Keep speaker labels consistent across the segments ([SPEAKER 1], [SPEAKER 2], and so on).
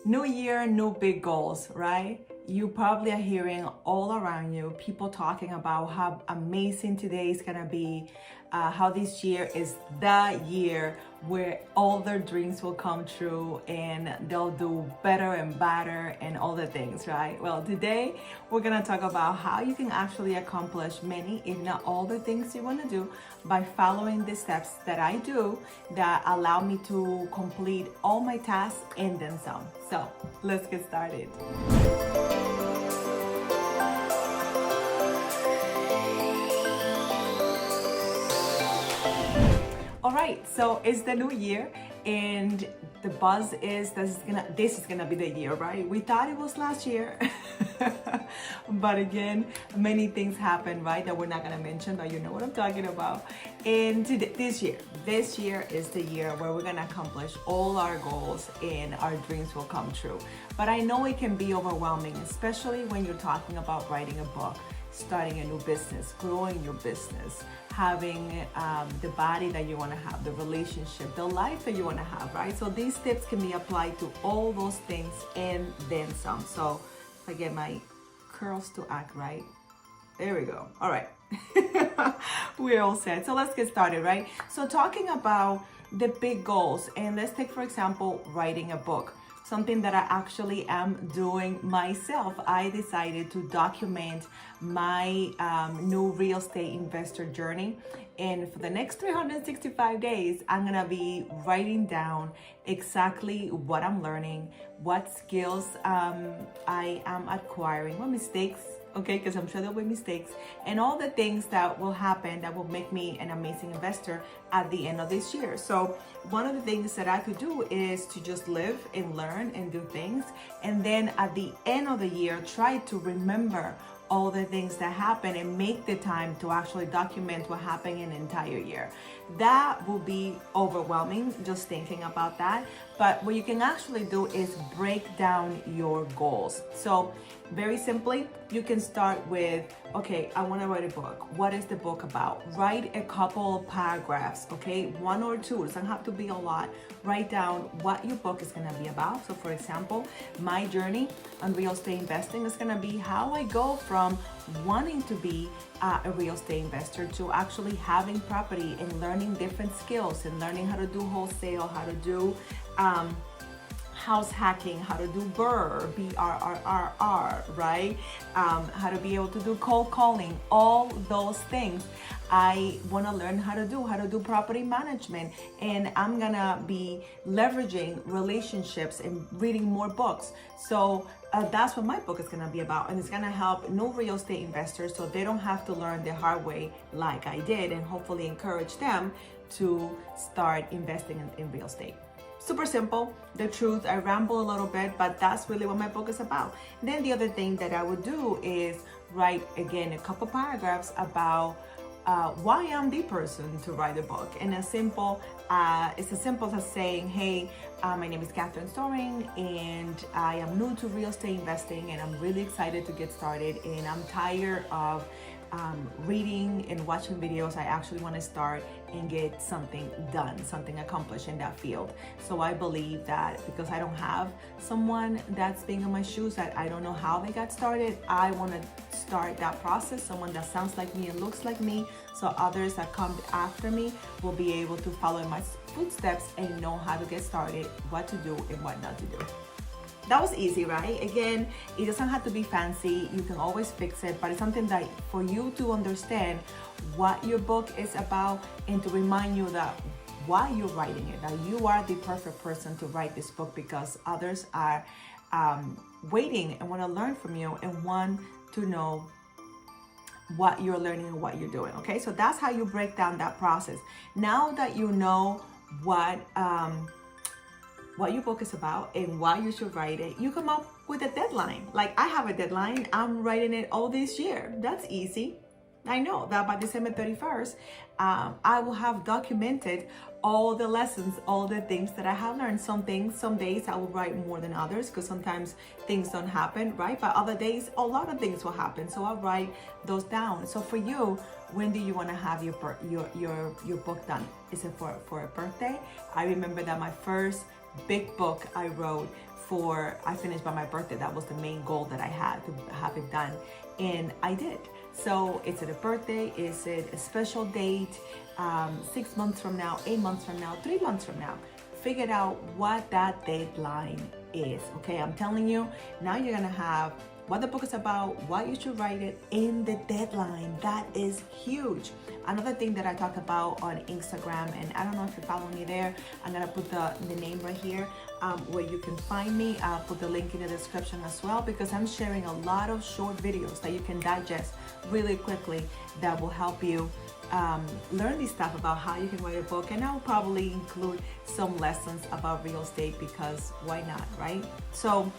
[SPEAKER 1] New year, new big goals, right? You probably are hearing all around you people talking about how amazing today is gonna be, how this year is the year where all their dreams will come true and they'll do better and better and all the things, right? Well, today we're gonna talk about how you can actually accomplish many, if not all the things you wanna do by following the steps that I do that allow me to complete all my tasks and then some. So let's get started. All right, so it's the new year and the buzz is this is gonna be the year, right? We thought it was last year, but again, many things happen, right? That we're not gonna mention, but you know what I'm talking about. And this year is the year where we're gonna accomplish all our goals and our dreams will come true. But I know it can be overwhelming, especially when you're talking about writing a book, starting a new business, growing your business, having the body that you want to have, the relationship, the life that you want to have, right? So these tips can be applied to all those things and then some. So if I get my curls to act right, there we go. All right. We're all set. So let's get started, right? So talking about the big goals, and let's take, for example, writing a book. Something that I actually am doing myself. I decided to document my new real estate investor journey. And for the next 365 days, I'm gonna be writing down exactly what I'm learning, what skills I am acquiring, what mistakes, okay, because I'm sure there'll be mistakes, and all the things that will happen that will make me an amazing investor at the end of this year. So one of the things that I could do is to just live and learn and do things, and then at the end of the year, try to remember all the things that happen and make the time to actually document what happened in an entire year. That will be overwhelming just thinking about that. But what you can actually do is break down your goals. So very simply, you can start with, okay, I want to write a book. What is the book about? Write a couple of paragraphs, okay? One or two, it doesn't have to be a lot. Write down what your book is going to be about. So for example, my journey on real estate investing is going to be how I go from wanting to be a real estate investor to actually having property and learning different skills and learning how to do wholesale, how to do house hacking, how to do BRRRR, right? How to be able to do cold calling, all those things. I want to learn how to do property management, and I'm gonna be leveraging relationships and reading more books. So that's what my book is gonna be about, and it's gonna help new real estate investors so they don't have to learn the hard way like I did, and hopefully encourage them to start investing in real estate. Super simple, the truth. I ramble a little bit, but that's really what my book is about. And then the other thing that I would do is write, again, a couple paragraphs about why I'm the person to write a book. And it's as simple as saying, hey, my name is Catherine Storing, and I am new to real estate investing, and I'm really excited to get started, and I'm tired of reading and watching videos. I actually want to start and get something done, something accomplished in that field. So I believe that because I don't have someone that's being in my shoes, that I don't know how they got started, I want to start that process, someone that sounds like me and looks like me, so others that come after me will be able to follow in my footsteps and know how to get started, what to do and what not to do. That was easy, right? Again, it doesn't have to be fancy. You can always fix it, but it's something that for you to understand what your book is about and to remind you that why you're writing it, that you are the perfect person to write this book because others are waiting and want to learn from you and want to know what you're learning and what you're doing, okay? So that's how you break down that process. Now that you know what your book is about and why you should write it, you come up with a deadline. Like I have a deadline, I'm writing it all this year. That's easy. I know that by December 31st, I will have documented all the lessons, all the things that I have learned. Some days I will write more than others because sometimes things don't happen, right? But other days, a lot of things will happen. So I'll write those down. So for you, when do you want to have your book done? Is it for a birthday? I remember that my first big book I wrote I finished by my birthday. That was the main goal that I had, to have it done, and I did. So is it a birthday? Is it a special date? 6 months from now, 8 months from now, 3 months from now? Figure out what that deadline is. Okay, I'm telling you, now you're gonna have what the book is about, why you should write it, in the deadline. That is huge. Another thing that I talk about on Instagram, and I don't know if you follow me there, I'm gonna put the name right here where you can find me. I'll put the link in the description as well, because I'm sharing a lot of short videos that you can digest really quickly that will help you learn this stuff about how you can write a book. And I'll probably include some lessons about real estate, because why not, right? So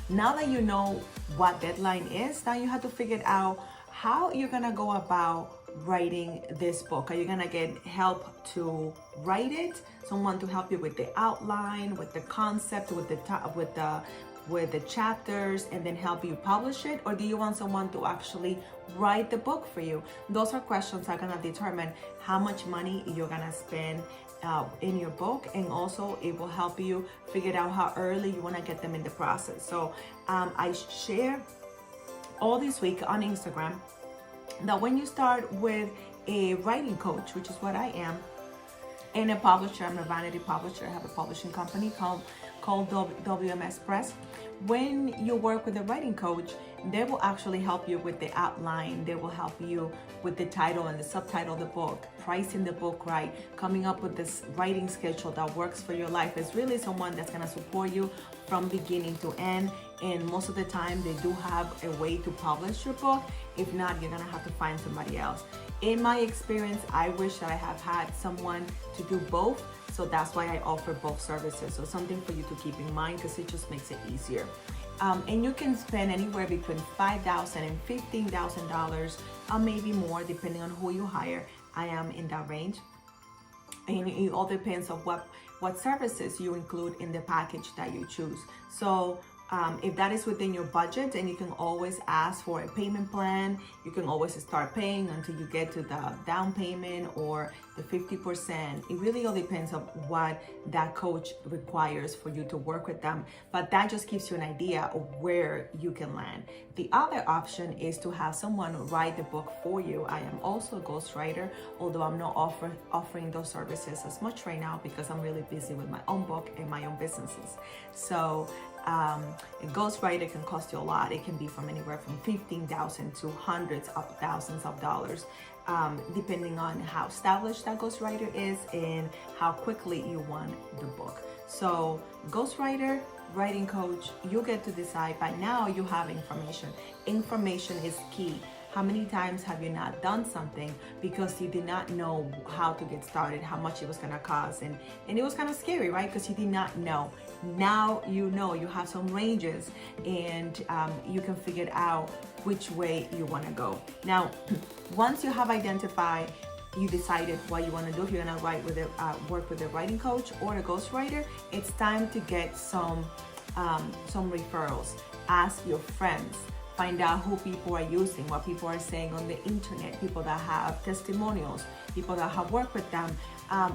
[SPEAKER 1] now that you know what deadline is, now you have to figure out how you're gonna go about writing this book. Are you gonna get help to write it? Someone to help you with the outline, with the concept, with the chapters, and then help you publish it? Or do you want someone to actually write the book for you? Those are questions that are gonna determine how much money you're gonna spend in your book, and also it will help you figure out how early you want to get them in the process. So I share all this week on Instagram that when you start with a writing coach, which is what I am, and a publisher, I'm a vanity publisher, I have a publishing company called WMS Press. When you work with a writing coach, they will actually help you with the outline. They will help you with the title and the subtitle of the book, pricing the book right, coming up with this writing schedule that works for your life. It's really someone that's gonna support you from beginning to end. And most of the time, they do have a way to publish your book. If not, you're gonna have to find somebody else. In my experience, I wish that I have had someone to do both. So that's why I offer both services. So something for you to keep in mind, because it just makes it easier. And you can spend anywhere between $5,000 and $15,000, or maybe more, depending on who you hire. I am in that range. And it all depends on what services you include in the package that you choose. So if that is within your budget, and you can always ask for a payment plan, you can always start paying until you get to the down payment or the 50%. It really all depends on what that coach requires for you to work with them. But that just gives you an idea of where you can land. The other option is to have someone write the book for you. I am also a ghostwriter, although I'm not offering those services as much right now, because I'm really busy with my own book and my own businesses. So a ghostwriter can cost you a lot. It can be from anywhere from $15,000 to hundreds of thousands of dollars, depending on how established that ghostwriter is and how quickly you want the book. So ghostwriter, writing coach, you get to decide. By now you have information. Information is key. How many times have you not done something because you did not know how to get started, how much it was gonna cost, and it was kind of scary, right? Because you did not know. Now you know, you have some ranges, and you can figure out which way you wanna go. Now, once you have identified, you decided what you want to do, if you're gonna work with a writing coach or a ghostwriter, it's time to get some referrals. Ask your friends. Find out who people are using, what people are saying on the internet, people that have testimonials, people that have worked with them.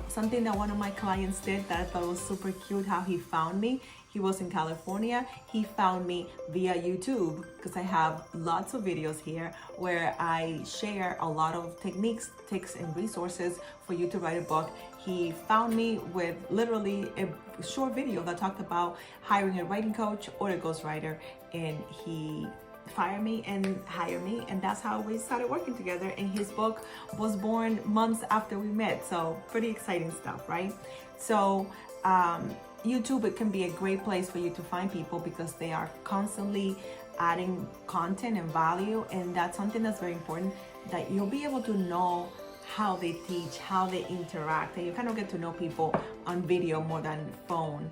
[SPEAKER 1] Something that one of my clients did that I thought was super cute, how he found me. He was in California. He found me via YouTube, because I have lots of videos here where I share a lot of techniques, tips, and resources for you to write a book. He found me with literally a short video that talked about hiring a writing coach or a ghostwriter, and he fire me and hire me, and that's how we started working together. And his book was born months after we met, so pretty exciting stuff, right? So YouTube, it can be a great place for you to find people, because they are constantly adding content and value, and that's something that's very important, that you'll be able to know how they teach, how they interact, and you kind of get to know people on video more than phone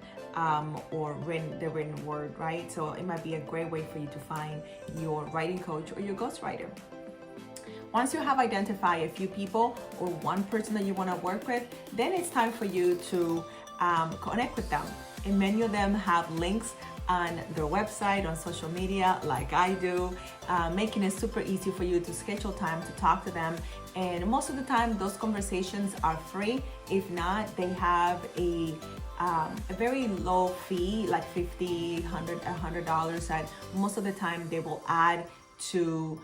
[SPEAKER 1] or the written word, right? So it might be a great way for you to find your writing coach or your ghostwriter. Once you have identified a few people or one person that you want to work with, then it's time for you to connect with them. And many of them have links on their website, on social media, like I do, making it super easy for you to schedule time to talk to them. And most of the time, those conversations are free. If not, they have a a very low fee, like $50, $100 that most of the time they will add to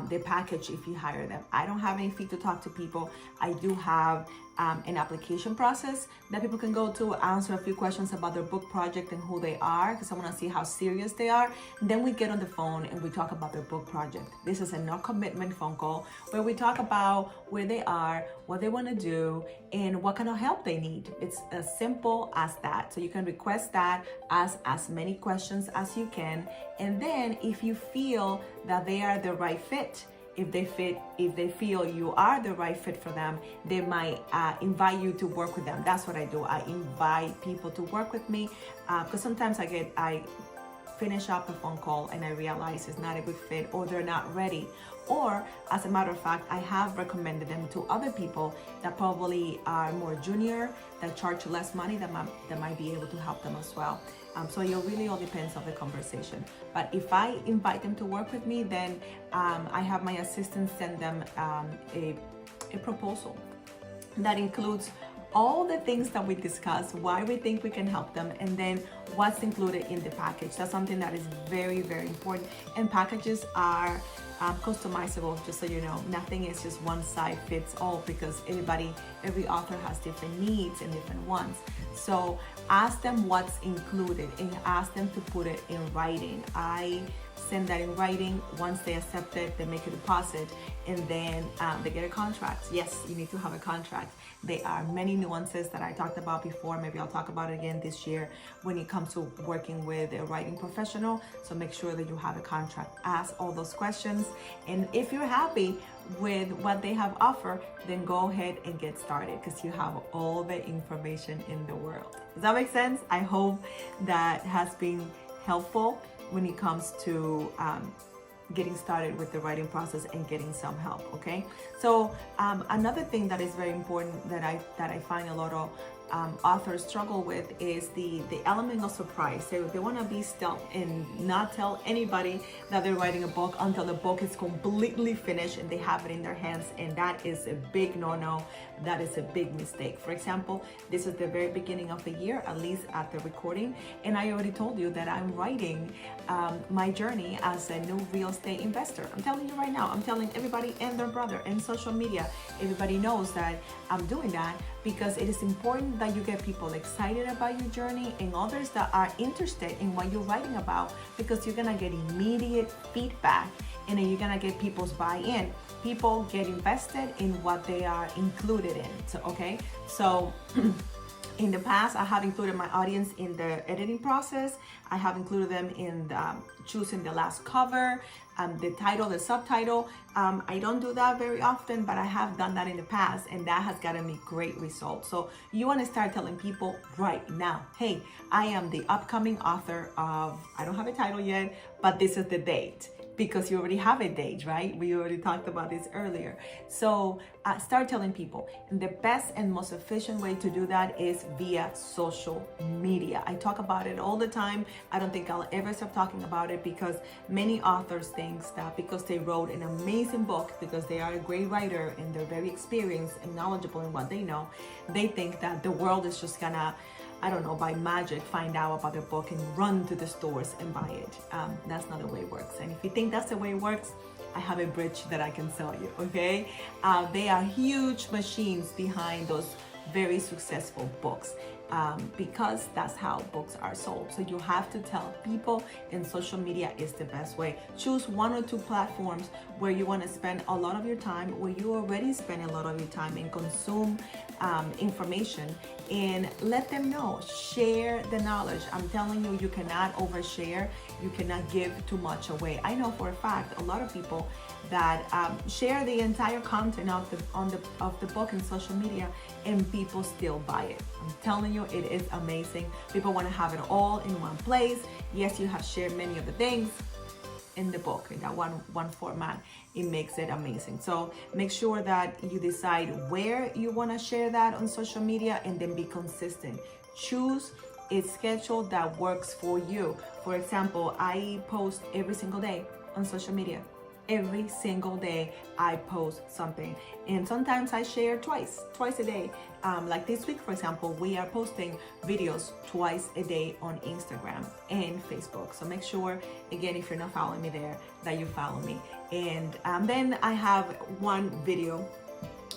[SPEAKER 1] their package if you hire them. I don't have any fee to talk to people. I do have an application process that people can go to, answer a few questions about their book project and who they are, because I want to see how serious they are. And then we get on the phone and we talk about their book project. This is a no commitment phone call where we talk about where they are, what they want to do, and what kind of help they need. It's as simple as that. So you can request that, ask as many questions as you can, and then if you feel that they are the right fit, if they feel you are the right fit for them, they might invite you to work with them. That's what I do. I invite people to work with me because sometimes I finish up a phone call and I realize it's not a good fit, or they're not ready. Or as a matter of fact, I have recommended them to other people that probably are more junior, that charge less money, that might be able to help them as well. So it really all depends on the conversation. But if I invite them to work with me, then I have my assistant send them a proposal that includes all the things that we discussed, why we think we can help them, and then what's included in the package. That's something that is very, very important. And packages are customizable, just so you know. Nothing is just one size fits all, because every author has different needs and different wants. So ask them what's included and ask them to put it in writing. I send that in writing. Once they accept it, they make a deposit, and then they get a contract. Yes, you need to have a contract. There are many nuances that I talked about before. Maybe I'll talk about it again this year when it comes to working with a writing professional. So make sure that you have a contract. Ask all those questions. And if you're happy with what they have offered, then go ahead and get started, because you have all the information in the world. Does that make sense? I hope that has been helpful when it comes to getting started with the writing process and getting some help. Okay, so another thing that is very important that I find a lot of authors struggle with is the element of surprise. They want to be stealth and not tell anybody that they're writing a book until the book is completely finished and they have it in their hands, and that is a big no-no. That is a big mistake. For example, this is the very beginning of the year, at least at the recording, and I already told you that I'm writing my journey as a new real estate investor. I'm telling you right now, I'm telling everybody and their brother and social media. Everybody knows that I'm doing that, because it is important that you get people excited about your journey and others that are interested in what you're writing about, because you're gonna get immediate feedback, and then you're gonna get people's buy-in. People get invested in what they are included in. So, okay, so in the past, I have included my audience in the editing process. I have included them in choosing the last cover, the title, the subtitle. I don't do that very often, but I have done that in the past, and that has gotten me great results. So you want to start telling people right now, hey, I am the upcoming author of, I don't have a title yet, but this is the date. Because you already have a date, right? We already talked about this earlier. So start telling people. And the best and most efficient way to do that is via social media. I talk about it all the time. I don't think I'll ever stop talking about it, because many authors think that because they wrote an amazing book, because they are a great writer and they're very experienced and knowledgeable in what they know, they think that the world is just gonna, I don't know, by magic, find out about their book and run to the stores and buy it. That's not the way it works. And if you think that's the way it works, I have a bridge that I can sell you, okay? They are huge machines behind those very successful books, because that's how books are sold. So you have to tell people, and social media is the best way. Choose one or two platforms where you want to spend a lot of your time, where you already spend a lot of your time and consume information, and let them know. Share the knowledge. I'm telling you, you cannot overshare. You cannot give too much away. I know for a fact a lot of people that share the entire content of the book in social media, and people still buy it. I'm telling you, it is amazing. People want to have it all in one place. Yes, you have shared many of the things in the book in that one format. It makes it amazing. So make sure that you decide where you want to share that on social media, and then be consistent. Choose a schedule that works for you. For example, I post every single day on social media. Every single day I post something, and sometimes I share twice a day. Like this week, for example, we are posting videos twice a day on Instagram and Facebook. So make sure, again, if you're not following me there, that you follow me. And then I have one video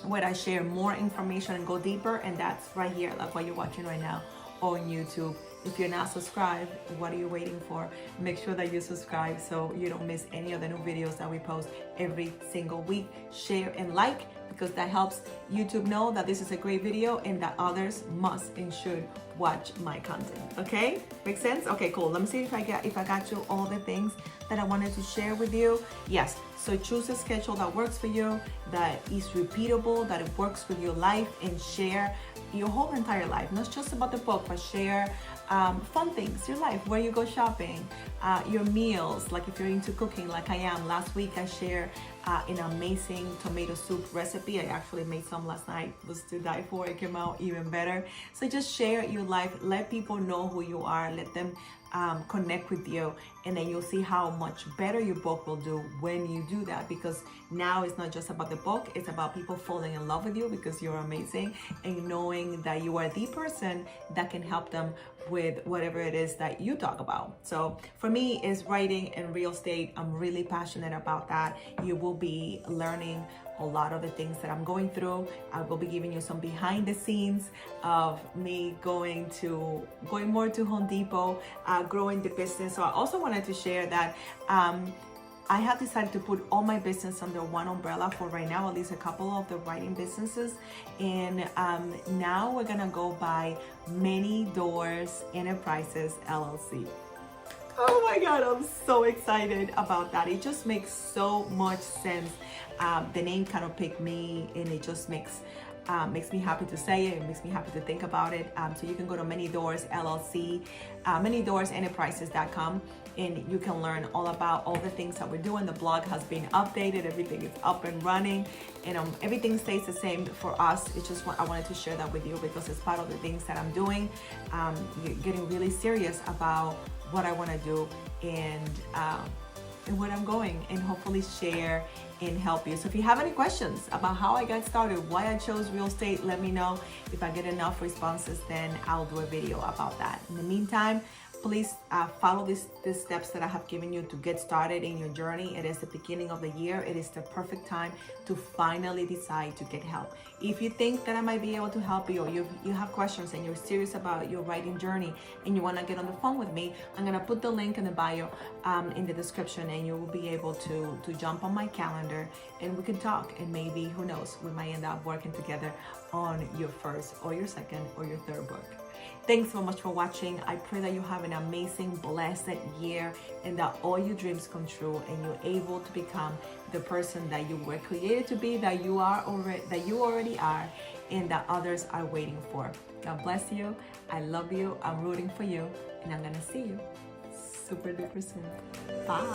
[SPEAKER 1] where I share more information and go deeper, and that's right here, like what you're watching right now on YouTube. If you're not subscribed, what are you waiting for? Make sure that you subscribe so you don't miss any of the new videos that we post every single week. Share and like, because that helps YouTube know that this is a great video and that others must and should watch my content. Okay, make sense? Okay, cool. Let me see if I got you all the things that I wanted to share with you. Yes, so choose a schedule that works for you, that is repeatable, that it works with your life, and share your whole entire life. Not just about the book, but share fun things, your life, where you go shopping, your meals, like if you're into cooking like I am. Last week I shared an amazing tomato soup recipe. I actually made some last night. It was to die for. It came out even better. So just share your life, let people know who you are, let them connect with you, and then you'll see how much better your book will do when you do that, because now it's not just about the book, it's about people falling in love with you because you're amazing, and knowing that you are the person that can help them with whatever it is that you talk about. So for me, it's writing and real estate. I'm really passionate about that. You will be learning a lot of the things that I'm going through. I will be giving you some behind the scenes of me going more to Home Depot, growing the business. So I also wanted to share that I have decided to put all my business under one umbrella for right now, at least a couple of the writing businesses. And now we're gonna go by Many Doors Enterprises LLC. Oh my God, I'm so excited about that. It just makes so much sense. The name kind of picked me, and it just makes me happy to say it. It makes me happy to think about it. So you can go to Many Doors LLC, manydoorenterprises.com, and you can learn all about all the things that we're doing. The blog has been updated. Everything is up and running, and everything stays the same for us. It's just I wanted to share that with you because it's part of the things that I'm doing. Getting really serious about what I want to do and where I'm going, and hopefully share and help you. So if you have any questions about how I got started, why I chose real estate, let me know. If I get enough responses, then I'll do a video about that. In the meantime, please follow these steps that I have given you to get started in your journey. It is the beginning of the year. It is the perfect time to finally decide to get help. If you think that I might be able to help you, or you have questions and you're serious about your writing journey and you want to get on the phone with me, I'm going to put the link in the bio in the description, and you will be able to jump on my calendar and we can talk, and maybe, who knows, we might end up working together on your first or your second or your third book. Thanks so much for watching. I pray that you have an amazing, blessed year, and that all your dreams come true, and you're able to become the person that you were created to be, that you already are, and that others are waiting for. God bless you. I love you. I'm rooting for you, and I'm gonna see you super duper soon. Bye.